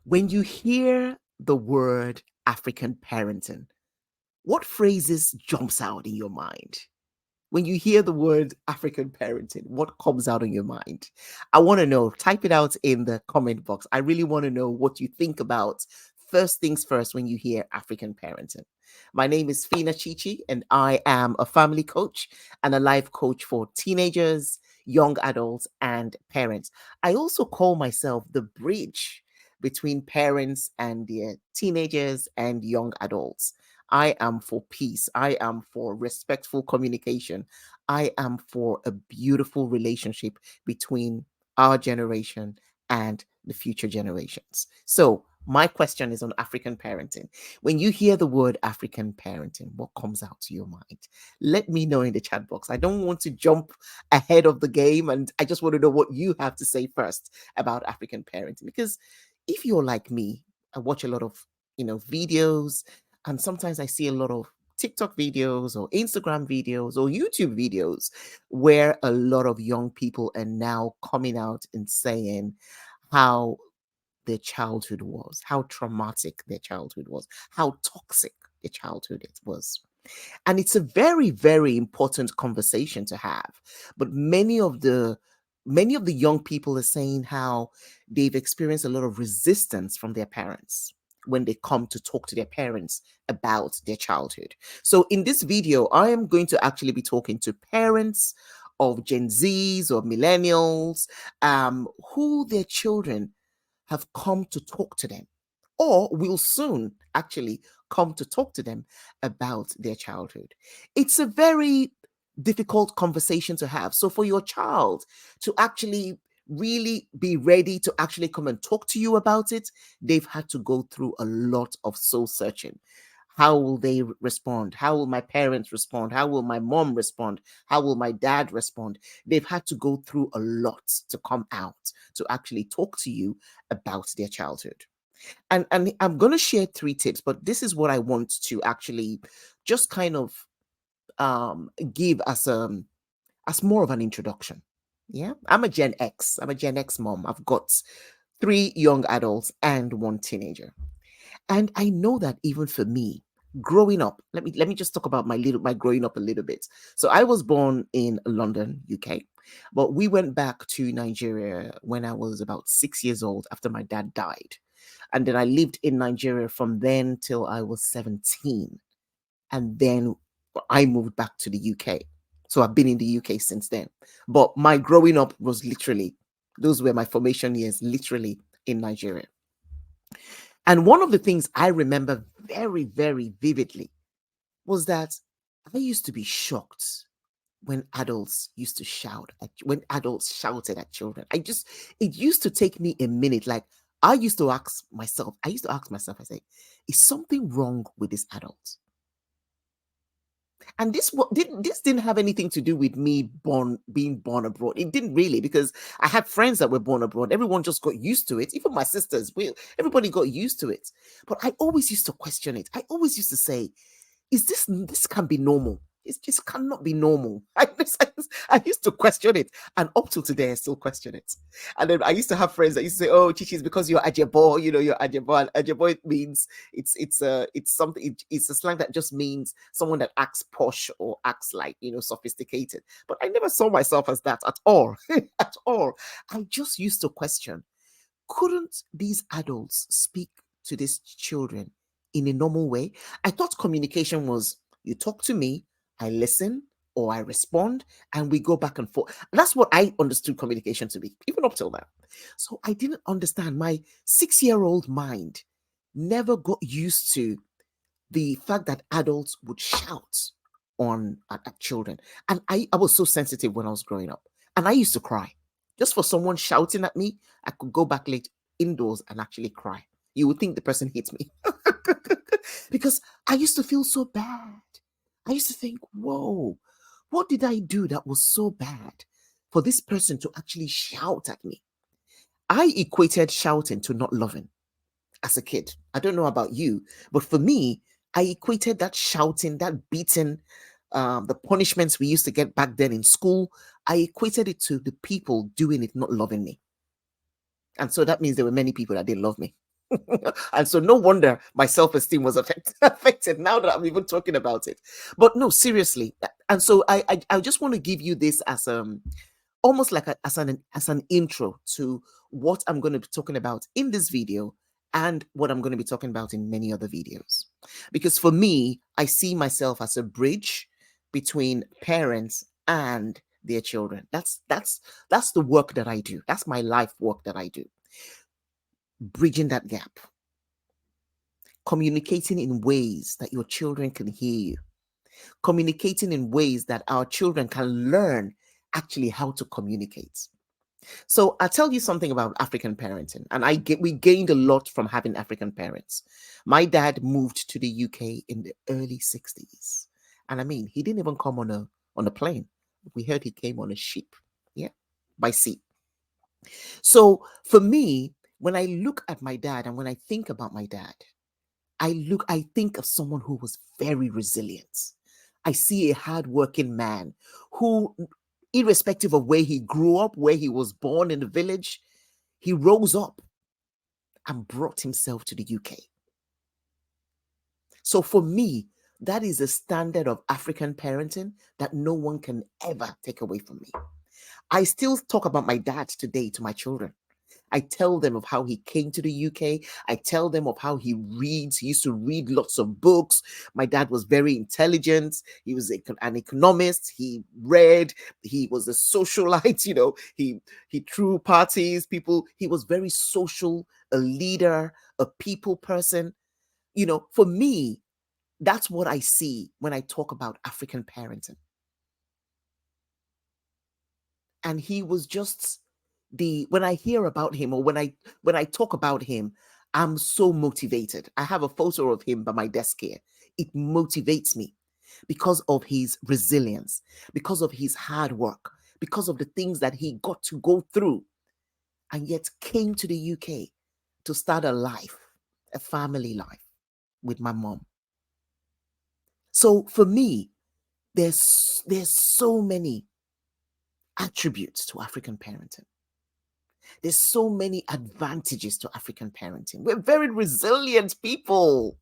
When you hear the word African parenting, what phrases jumps out in your mind? When you hear the word African parenting, what comes out in your mind? I want to know. Type it out in the comment box. I really want to know what you think about first things first when you hear African parenting. My name is Phinnah Chichi, and I am a family coach and a life coach for teenagers, young adults, and parents. I also call myself the bridge between parents and their teenagers and young adults. I am for peace. I am for respectful communication. I am for a beautiful relationship between our generation and the future generations. So, my question is on African parenting. When you hear the word African parenting, what comes out to your mind? Let me know in the chat box. I don't want to jump ahead of the game, and I just want to know what you have to say first about African parenting. Because if you're like me, I watch a lot of videos, and sometimes I see a lot of TikTok videos or Instagram videos or YouTube videos where a lot of young people are now coming out and saying how their childhood was, how traumatic their childhood was, how toxic their childhood it was. And it's a very, very important conversation to have. But many of the young people are saying how they've experienced a lot of resistance from their parents when they come to talk to their parents about their childhood. So in this video, I am going to actually be talking to parents of Gen Zs or millennials, who their children have come to talk to them or will soon actually come to talk to them about their childhood. It's a very difficult conversation to have. So for your child to actually really be ready to actually come and talk to you about it, they've had to go through a lot of soul searching. How will they respond? How will my parents respond? How will my mom respond? How will my dad respond? They've had to go through a lot to come out to actually talk to you about their childhood. And I'm going to share three tips, but this is what I want to actually just kind of give as more of an introduction. Yeah, I'm a Gen X. I'm a Gen X mom. I've got three young adults and one teenager. And I know that even for me, growing up, let me just talk about my growing up a little bit. So I was born in London, UK, but we went back to Nigeria when I was about 6 years old after my dad died. And then I lived in Nigeria from then till I was 17. And then I moved back to the UK. So I've been in the UK since then. But my growing up was literally, those were my formation years, literally in Nigeria. And one of the things I remember very, very vividly was that I used to be shocked when adults used to when adults shouted at children. It used to take me a minute. Like, I used to ask myself, I say, is something wrong with this adult? And this didn't have anything to do with me being born abroad. It didn't really, because I had friends that were born abroad. Everyone just got used to it. Even my sisters, everybody got used to it. But I always used to question it. I always used to say, is this can be normal? It just cannot be normal. I used to question it, and up till today, I still question it. And then I used to have friends that used to say, "Oh, Chichi, it's because you're Ajebo. You're Ajebo. And Ajebo, it means it's something. It's a slang that just means someone that acts posh or acts like sophisticated." But I never saw myself as that at all, at all. I just used to question: couldn't these adults speak to these children in a normal way? I thought communication was, you talk to me, I listen, or I respond, and we go back and forth. That's what I understood communication to be, even up till now. So I didn't understand. My 6-year-old mind never got used to the fact that adults would shout at children. And I was so sensitive when I was growing up. And I used to cry. Just for someone shouting at me, I could go back late indoors and actually cry. You would think the person hit me. Because I used to feel so bad. I used to think, whoa, what did I do that was so bad for this person to actually shout at me? I equated shouting to not loving as a kid. I don't know about you, but for me, I equated that shouting, that beating, the punishments we used to get back then in school, I equated it to the people doing it not loving me. And so that means there were many people that didn't love me. And so no wonder my self-esteem was affected now that I'm even talking about it. But no, seriously. And so I just want to give you this as almost like as an intro to what I'm going to be talking about in this video and what I'm going to be talking about in many other videos. Because for me, I see myself as a bridge between parents and their children. That's the work that I do. That's my life work that I do. Bridging that gap, communicating in ways that your children can hear you, communicating in ways that our children can learn actually how to communicate. So I'll tell you something about African parenting, and we gained a lot from having African parents. My dad moved to the UK in the early 60s. And I mean, he didn't even come on a plane. We heard he came on a ship, yeah, by sea. So for me, when I look at my dad and when I think about my dad, I think of someone who was very resilient. I see a hardworking man who, irrespective of where he grew up, where he was born in the village, he rose up and brought himself to the UK. So for me, that is a standard of African parenting that no one can ever take away from me. I still talk about my dad today to my children. I tell them of how he came to the UK. I tell them of how he reads. He used to read lots of books. My dad was very intelligent. He was an economist. He read. He was a socialite. He threw parties. People. He was very social, a leader, a people person. For me, that's what I see when I talk about African parenting. And he was just when I hear about him, or when I talk about him, I'm so motivated. I have a photo of him by my desk here. It motivates me because of his resilience, because of his hard work, because of the things that he got to go through, and yet came to the UK to start a life, a family life with my mom. So for me, there's so many attributes to African parenting. There's so many advantages to African parenting. We're very resilient people,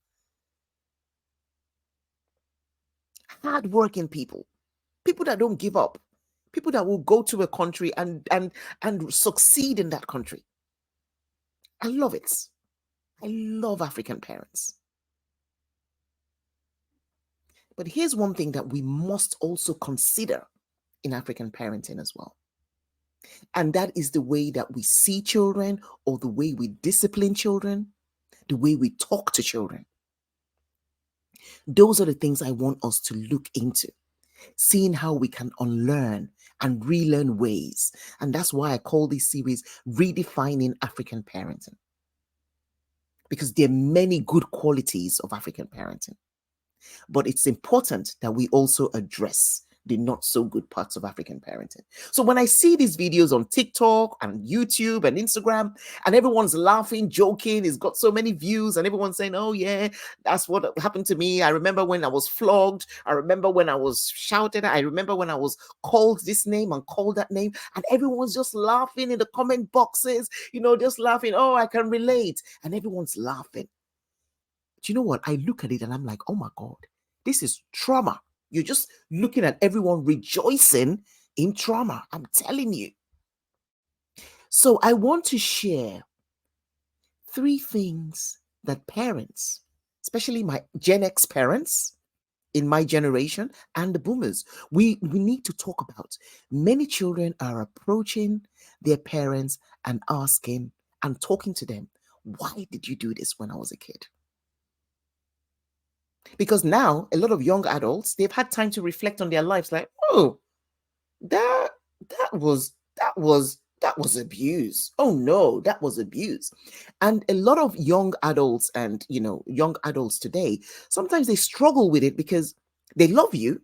hardworking people, people that don't give up, people that will go to a country and succeed in that country. I love it. I love African parents. But here's one thing that we must also consider in African parenting as well. And that is the way that we see children, or the way we discipline children, the way we talk to children. Those are the things I want us to look into, seeing how we can unlearn and relearn ways. And that's why I call this series Redefining African Parenting. Because there are many good qualities of African parenting. But it's important that we also address the not so good parts of African parenting. So when I see these videos on TikTok and YouTube and Instagram, and everyone's laughing, joking, it's got so many views, and everyone's saying, oh yeah, that's what happened to me. I remember when I was flogged. I remember when I was shouted at. I remember when I was called this name and called that name. And everyone's just laughing in the comment boxes, just laughing. Oh, I can relate. And everyone's laughing. Do you know what? I look at it and I'm like, oh my God, this is trauma. You're just looking at everyone rejoicing in trauma. I'm telling you. So I want to share 3 things that parents, especially my Gen X parents in my generation and the boomers, we need to talk about. Many children are approaching their parents and asking and talking to them, why did you do this when I was a kid? Because now a lot of young adults, they've had time to reflect on their lives, like, oh, that was abuse. Oh no, that was abuse. And a lot of young adults and young adults today, sometimes they struggle with it because they love you,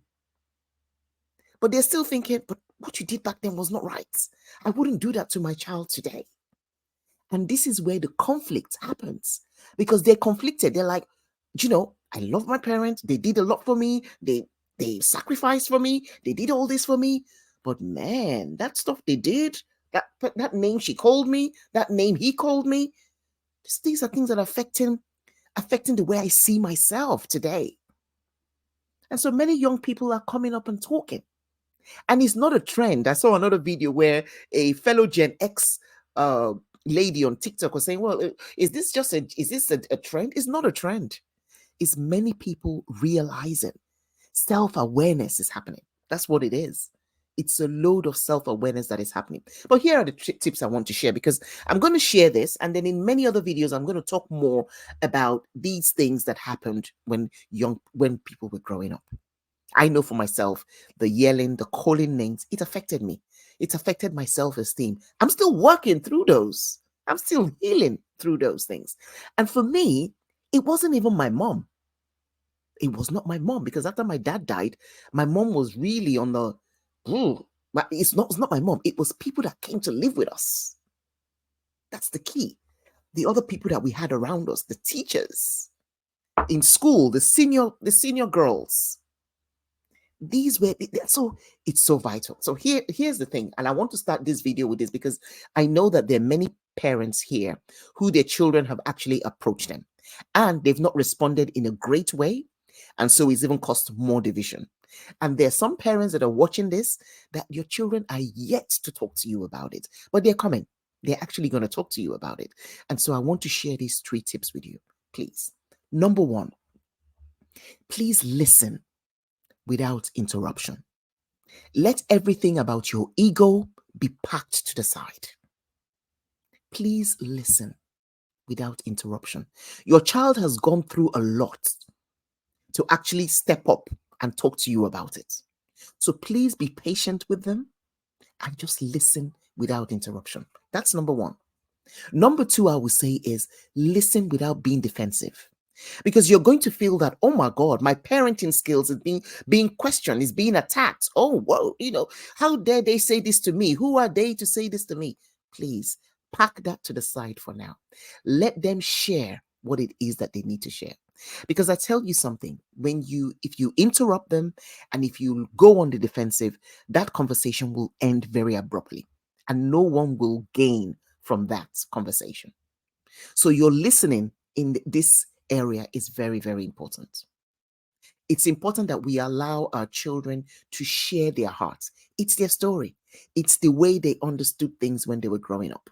but they're still thinking, but what you did back then was not right. I wouldn't do that to my child today. And this is where the conflict happens, because they're conflicted. They're like, I love my parents. They did a lot for me. They sacrificed for me. They did all this for me. But man, that stuff they did, that name she called me, that name he called me, These are things that are affecting the way I see myself today. And so many young people are coming up and talking. And it's not a trend. I saw another video where a fellow Gen X uh, lady on TikTok was saying, "Well, is this a trend? It's not a trend. It's many people realizing self-awareness is happening. That's what it is. It's a load of self-awareness that is happening. But here are the tips I want to share, because I'm going to share this, and then in many other videos, I'm going to talk more about these things that happened when people were growing up. I know for myself, the yelling, the calling names, it affected me. It affected my self-esteem. I'm still working through those. I'm still healing through those things. And for me, it wasn't even my mom. It was not my mom, because after my dad died, my mom was really on the, but it's not my mom. It was people that came to live with us. That's the key. The other people that we had around us, the teachers in school, the senior girls. These were so it's so vital. So here's the thing, and I want to start this video with this because I know that there are many parents here who their children have actually approached them and they've not responded in a great way, and so it's even caused more division. And there are some parents that are watching this that your children are yet to talk to you about it, but they're coming. They're actually going to talk to you about it. And so I want to share these 3 tips with you, please. Number 1, please listen without interruption. Let everything about your ego be packed to the side. Please listen without interruption. Your child has gone through a lot to actually step up and talk to you about it. So please be patient with them and just listen without interruption. That's number 1. Number 2, I would say, is listen without being defensive. Because you're going to feel that, oh my God, my parenting skills is being questioned, is being attacked. Oh, whoa, how dare they say this to me? Who are they to say this to me? Please pack that to the side for now. Let them share what it is that they need to share. Because I tell you something, if you interrupt them and if you go on the defensive, that conversation will end very abruptly and no one will gain from that conversation. So your listening in this area is very, very important. It's important that we allow our children to share their hearts. It's their story. It's the way they understood things when they were growing up.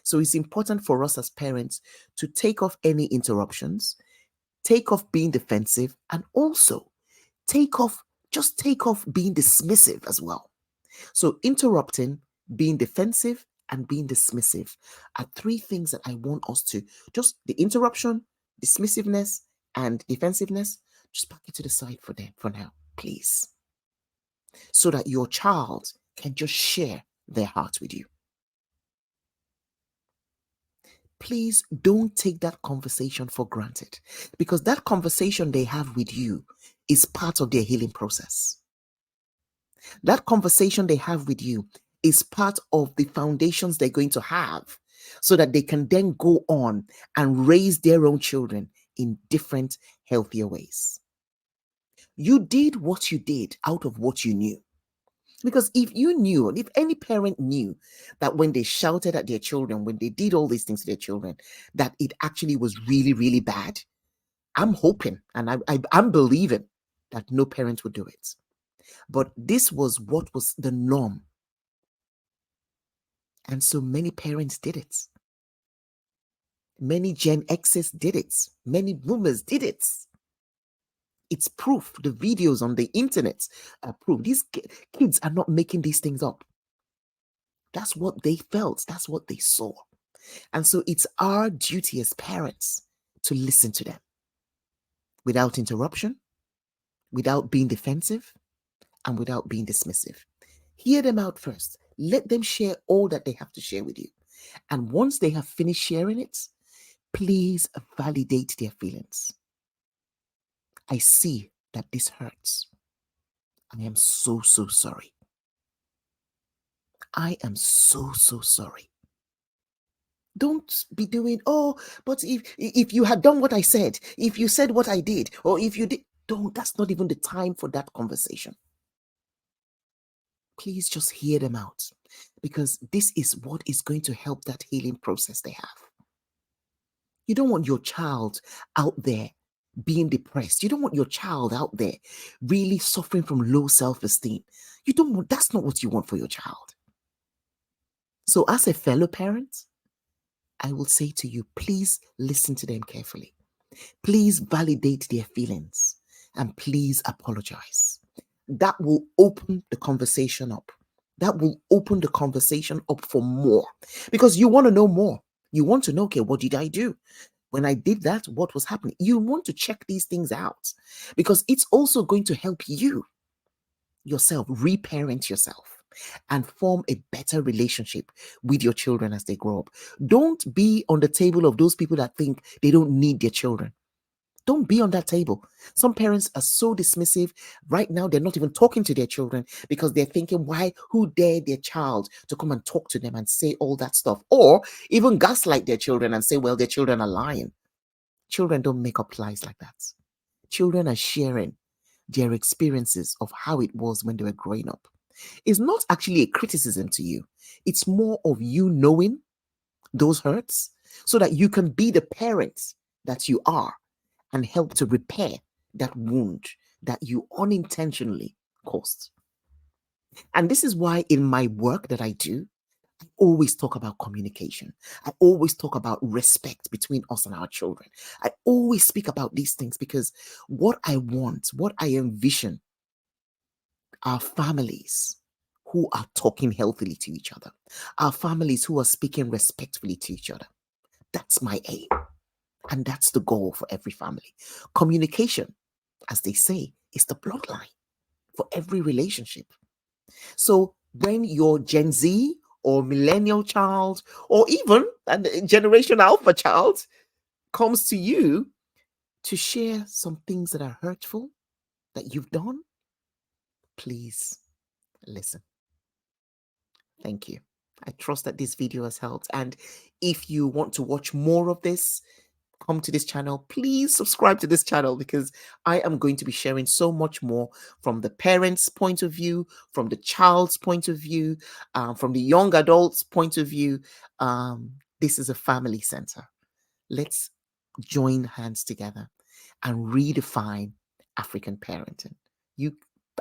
So it's important for us as parents to take off any interruptions, take off being defensive, and also take off being dismissive as well. So interrupting, being defensive, and being dismissive are 3 things that I want us to just the interruption, dismissiveness, and defensiveness. Just pack it to the side for them for now, please. So that your child can just share their heart with you. Please don't take that conversation for granted, because that conversation they have with you is part of their healing process. That conversation they have with you is part of the foundations they're going to have so that they can then go on and raise their own children in different, healthier ways. You did what you did out of what you knew. Because if any parent knew that when they shouted at their children, when they did all these things to their children, that it actually was really, really bad, I'm hoping and I'm believing that no parent would do it. But this was what was the norm. And so many parents did it. Many Gen Xs did it. Many boomers did it. It's proof. The videos on the internet are proof. These kids are not making these things up. That's what they felt. That's what they saw. And so it's our duty as parents to listen to them without interruption, without being defensive, and without being dismissive. Hear them out first. Let them share all that they have to share with you. And once they have finished sharing it, please validate their feelings. I see that this hurts. I am so, so sorry. I am so, so sorry. Don't be doing, but if you had done what I said, if you said what I did, or if you did, that's not even the time for that conversation. Please just hear them out, because this is what is going to help that healing process they have. You don't want your child out there being depressed. You don't want your child out there really suffering from low self-esteem. You don't want, that's not what you want for your child. So as a fellow parent, I will say to you, please listen to them carefully. Please validate their feelings and please apologize. That will open the conversation up. That will open the conversation up for more because you want to know more. You want to know, okay, what did I do? When I did that, what was happening? You want to check these things out because it's also going to help you yourself reparent yourself and form a better relationship with your children as they grow up. Don't be on the table of those people that think they don't need their children. Don't be on that table. Some parents are so dismissive. Right now, they're not even talking to their children because they're thinking, why, who dare their child to come and talk to them and say all that stuff? Or even gaslight their children and say, well, their children are lying. Children don't make up lies like that. Children are sharing their experiences of how it was when they were growing up. It's not actually a criticism to you. It's more of you knowing those hurts so that you can be the parent that you are and help to repair that wound that you unintentionally caused. And this is why in my work that I do, I always talk about communication. I always talk about respect between us and our children. I always speak about these things because what I want, what I envision are families who are talking healthily to each other, are families who are speaking respectfully to each other. That's my aim. And that's the goal for every family. Communication, as they say, is the bloodline for every relationship. So when your Gen Z or millennial child or even a Generation Alpha child comes to you to share some things that are hurtful that you've done, please listen. Thank you. I trust that this video has helped. And if you want to watch more of this, come to this channel, please subscribe to this channel because I am going to be sharing so much more from the parents' point of view, from the child's point of view, from the young adult's point of view. This is a family center. Let's join hands together and redefine African parenting. You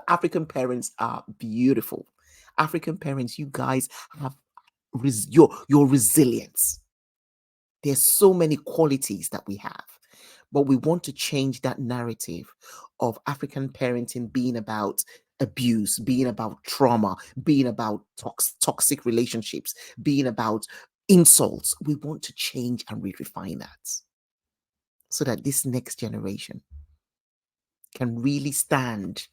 African parents are beautiful. African parents, you guys have your resilience. There's so many qualities that we have, but we want to change that narrative of African parenting being about abuse, being about trauma, being about toxic relationships, being about insults. We want to change and redefine that so that this next generation can really stand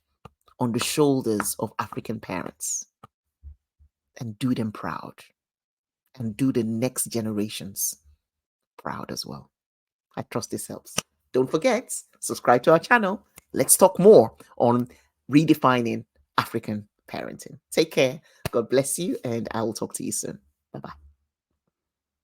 on the shoulders of African parents and do them proud and do the next generations proud as well. I trust this helps. Don't forget, subscribe to our channel. Let's talk more on redefining African parenting. Take care. God bless you, and I will talk to you soon. Bye-bye.